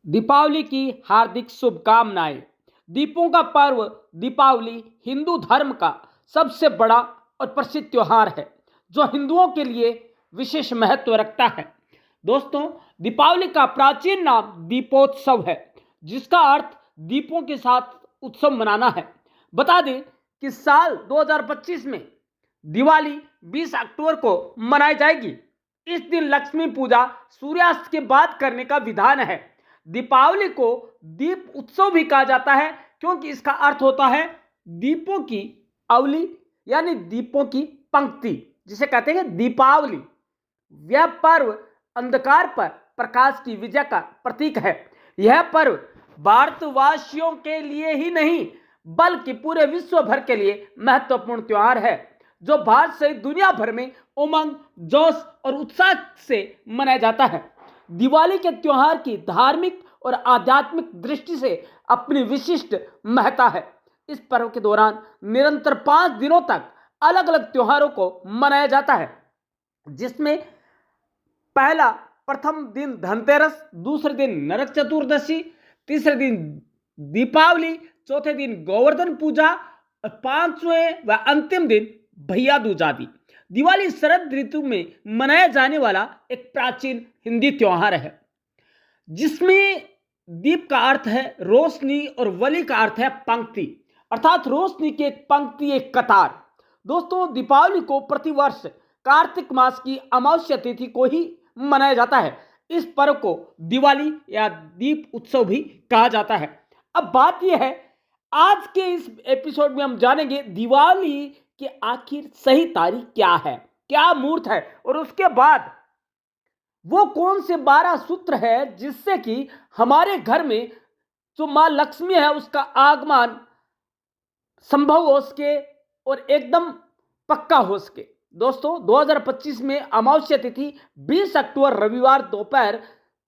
दीपावली की हार्दिक शुभकामनाएं। दीपों का पर्व दीपावली हिंदू धर्म का सबसे बड़ा और प्रसिद्ध त्योहार है जो हिंदुओं के लिए विशेष महत्व रखता है। दोस्तों, दीपावली का प्राचीन नाम दीपोत्सव है, जिसका अर्थ दीपों के साथ उत्सव मनाना है। बता दें कि साल 2025 में दिवाली 20 अक्टूबर को मनाई जाएगी। इस दिन लक्ष्मी पूजा सूर्यास्त के बाद करने का विधान है। दीपावली को दीप उत्सव भी कहा जाता है, क्योंकि इसका अर्थ होता है दीपों की अवली, यानी दीपों की पंक्ति, जिसे कहते हैं दीपावली। यह पर्व अंधकार पर प्रकाश की विजय का प्रतीक है। यह पर्व भारतवासियों के लिए ही नहीं, बल्कि पूरे विश्व भर के लिए महत्वपूर्ण त्योहार है, जो भारत सहित दुनिया भर में उमंग, जोश और उत्साह से मनाया जाता है। दिवाली के त्योहार की धार्मिक और आध्यात्मिक दृष्टि से अपनी विशिष्ट महत्ता है। इस पर्व के दौरान निरंतर 5 दिनों तक अलग अलग त्योहारों को मनाया जाता है, जिसमें प्रथम दिन धनतेरस, दूसरे दिन नरक चतुर्दशी, तीसरे दिन दीपावली, चौथे दिन गोवर्धन पूजा और पांचवें व अंतिम दिन भैया दूज आदि। दिवाली शरद ऋतु में मनाया जाने वाला एक प्राचीन हिंदी त्योहार है, जिसमें दीप का अर्थ है रोशनी और वली का अर्थ है पंक्ति, अर्थात रोशनी की एक पंक्ति, एक कतार। दोस्तों, दीपावली को प्रतिवर्ष कार्तिक मास की अमावस्या तिथि को ही मनाया जाता है। इस पर्व को दिवाली या दीप उत्सव भी कहा जाता है। अब बात यह है, आज के इस एपिसोड में हम जानेंगे दिवाली की आखिर सही तारीख क्या है, क्या मुहूर्त है, और उसके बाद वो कौन से 12 सूत्र है जिससे कि हमारे घर में जो मां लक्ष्मी है उसका आगमन संभव हो सके और एकदम पक्का हो सके। दोस्तों, 2025 में अमावस्या तिथि 20 अक्टूबर रविवार दोपहर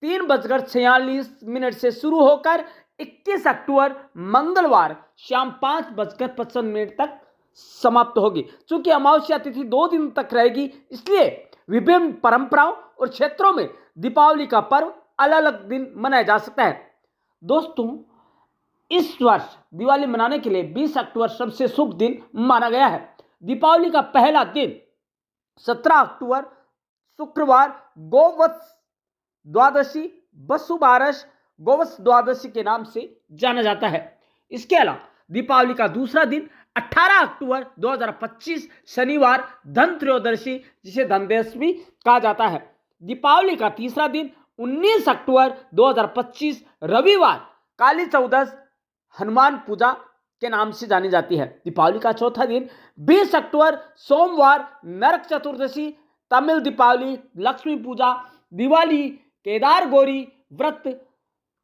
3:46 से शुरू होकर 21 अक्टूबर मंगलवार शाम 5:55 तक समाप्त होगी। चूंकि अमावस्या तिथि 2 दिन तक रहेगी, इसलिए विभिन्न परंपराओं और क्षेत्रों में दीपावली का पर्व अलग अलग दिन मनाया जा सकता है। दोस्तों, इस वर्ष दिवाली मनाने के लिए 20 अक्टूबर सबसे शुभ दिन माना गया है। दीपावली का पहला दिन 17 अक्टूबर शुक्रवार गोवत्स द्वादशी, वसुबारस गोवत्स द्वादशी के नाम से जाना जाता है। इसके अलावा दीपावली का दूसरा दिन 18 अक्टूबर 2025 शनिवार धन त्रयोदशी, जिसे धनतेरस कहा जाता है। दीपावली का तीसरा दिन 19 अक्टूबर 2025 रविवार काली चौदस हनुमान पूजा के नाम से जानी जाती है। दीपावली का चौथा दिन 20 अक्टूबर सोमवार नरक चतुर्दशी, तमिल दीपावली, लक्ष्मी पूजा, दिवाली, केदार गौरी व्रत,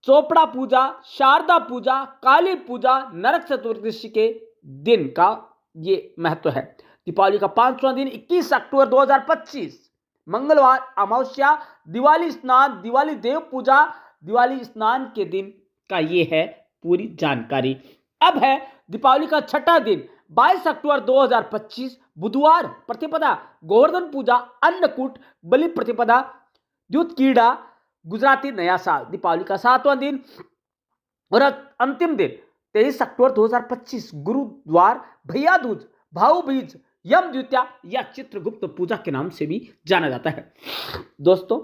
चोपड़ा पूजा, शारदा पूजा, काली पूजा, नरक चतुर्दशी के दिन का ये महत्व है। दीपावली का 5वां दिन 21 अक्टूबर 2025 मंगलवार अमावस्या, दिवाली स्नान, दिवाली देव पूजा, दिवाली स्नान के दिन का ये है पूरी जानकारी। अब है दीपावली का छठा दिन 22 अक्टूबर 2025 बुधवार प्रतिपदा, गोवर्धन पूजा, अन्नकूट, बलि प्रतिपदा, द्युत कीड़ा, गुजराती नया साल। दीपावली का 7वां दिन और अंतिम दिन 23 अक्टूबर 2025 गुरुवार भैया दूज, भाऊ बीज, यम द्वितीया या चित्रगुप्त पूजा के नाम से भी जाना जाता है। दोस्तों,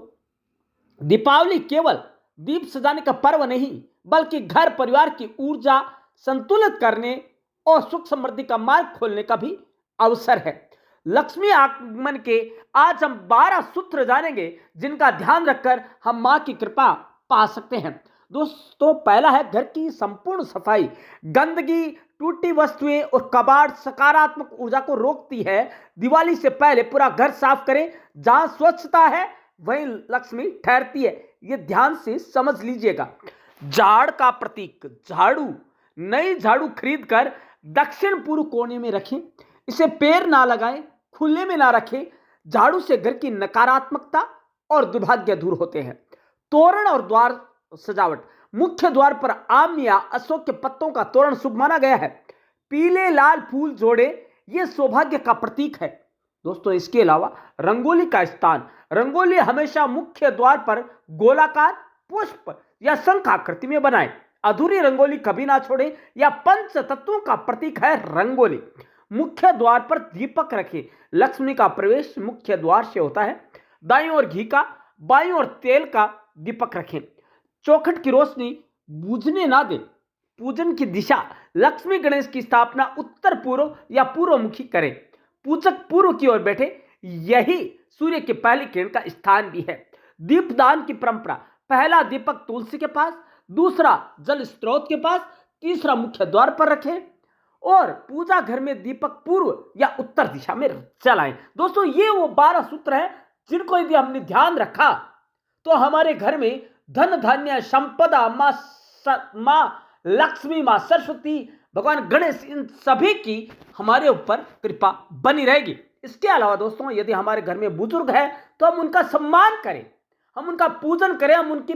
दीपावली केवल दीप सजाने का पर्व नहीं, बल्कि घर परिवार की ऊर्जा संतुलित करने और सुख समृद्धि का मार्ग खोलने का भी अवसर है। लक्ष्मी आगमन के आज हम 12 सूत्र जानेंगे, जिनका ध्यान रखकर हम मां की कृपा पा सकते हैं। दोस्तों, पहला है घर की संपूर्ण सफाई। गंदगी, टूटी वस्तुएं और कबाड़ सकारात्मक ऊर्जा को रोकती है। दिवाली से पहले पूरा घर साफ करें। जहां स्वच्छता है वहीं लक्ष्मी ठहरती है, यह ध्यान से समझ लीजिएगा। झाड़ का प्रतीक झाड़ू, नई झाड़ू खरीद कर दक्षिण पूर्व कोने में रखें। इसे पैर ना लगाएं, खुले में ना रखें। झाड़ू से घर की नकारात्मकता और दुर्भाग्य दूर होते हैं। तोरण और द्वार सजावट, मुख्य द्वार पर आम या अशोक के पत्तों का तोरण शुभ माना गया है। पीले लाल फूल जोड़े, यह सौभाग्य का प्रतीक है। दोस्तों, इसके अलावा रंगोली का स्थान, रंगोली हमेशा मुख्य द्वार पर गोलाकार पुष्प या शंख आकृति में बनाएं। अधूरी रंगोली कभी ना छोड़ें। या पंच तत्वों का प्रतीक है रंगोली। मुख्य द्वार पर दीपक रखें। लक्ष्मी का प्रवेश मुख्य द्वार से होता है। दाईं ओर घी का, बाईं ओर तेल का दीपक रखें। चौखट की रोशनी बुझने ना दें। पूजन की दिशा, लक्ष्मी गणेश की स्थापना उत्तर पूर्व या पूर्व मुखी करें। पूजक पूर्व की ओर बैठे, यही सूर्य की पहली किरण का स्थान भी है। दीपदान की परंपरा, पहला दीपक तुलसी के पास, दूसरा जल स्रोत के पास, तीसरा मुख्य द्वार पर रखें और पूजा घर में दीपक पूर्व या उत्तर दिशा में जलाएं। दोस्तों, ये वो 12 सूत्र है जिनको यदि हमने ध्यान रखा तो हमारे घर में धन धान्य संपदा, माँ लक्ष्मी, माँ सरस्वती, भगवान गणेश, इन सभी की हमारे ऊपर कृपा बनी रहेगी। इसके अलावा दोस्तों, यदि हमारे घर में बुजुर्ग है तो हम उनका सम्मान करें, हम उनका पूजन करें, हम उनकी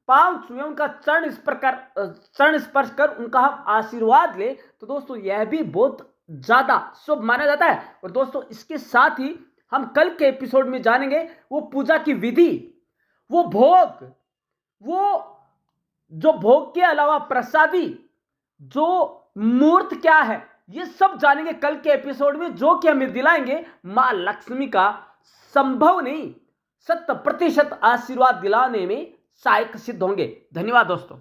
पांव छुएं, उनका चरण स्पर्श कर उनका हम आशीर्वाद ले, तो दोस्तों यह भी बहुत ज्यादा शुभ माना जाता है। और दोस्तों, इसके साथ ही हम कल के एपिसोड में जानेंगे वो पूजा की विधि, वो भोग, वो जो भोग के अलावा प्रसादी, जो मूर्त क्या है, ये सब जानेंगे कल के एपिसोड में, जो कि हमें दिलाएंगे मां लक्ष्मी का संभव नहीं 100% आशीर्वाद दिलाने में सहायक सिद्ध होंगे। धन्यवाद दोस्तों।